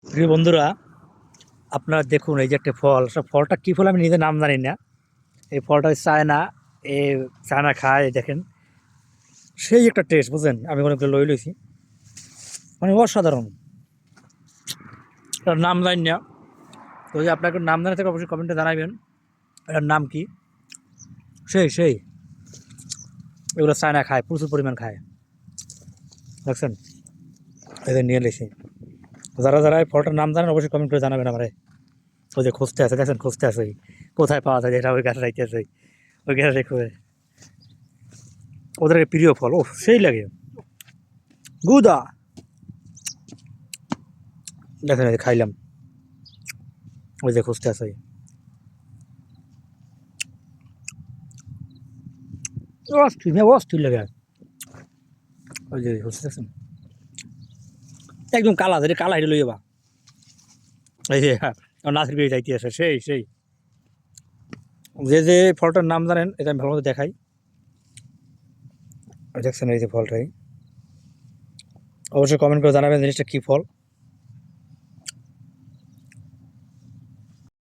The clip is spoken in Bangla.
প্রিয় বন্ধুরা, আপনারা দেখুন এই যে একটা ফল, সব ফলটা কী ফল আমি নিজের নাম জানি না। এই ফলটা চায়না, এ চায়না খায়, এই দেখেন সেই একটা টেস্ট, বুঝলেন? আমি অনেকগুলো লই লইছি, মানে অসাধারণ। এটার নাম জানি না, তো যদি আপনার নাম জানা থাকে অবশ্যই কমেন্টে জানাবেন এটার নাম কি। সেই এগুলো চায়না খায়, প্রচুর পরিমাণ খায়, দেখছেন? এদের নিয়ে লেছি। যারা যারা এই ফলটার নাম জানেন অবশ্যই কমেন্ট করে জানাবেন আমারে। ওই যে খুঁজতে আছে, দেখছেন খুঁজতে আছে, কোথায় পাওয়া যায়, এটা ওই গাছে রাইতেছে, ওই গাছে রেখে ওদের প্রিয় ফল। ও সেই লাগে গুদা, দেখেন এই যে খাইলাম, ওই যে খুঁজতে আছে, অস্থির অস্থির লাগে। ওই যে খুঁজতে আছেন একদম কালা, যেটা কালা হেঁটে লই যাবা। এই যে নাসির বেয়ে যাইতে আছে, সেই যে যে ফলটার নাম জানেন এটা আমি ভালো মতো দেখাই। দেখছেন এই যে ফলটাই, অবশ্যই কমেন্ট করে জানাবেন জিনিসটা কী ফল।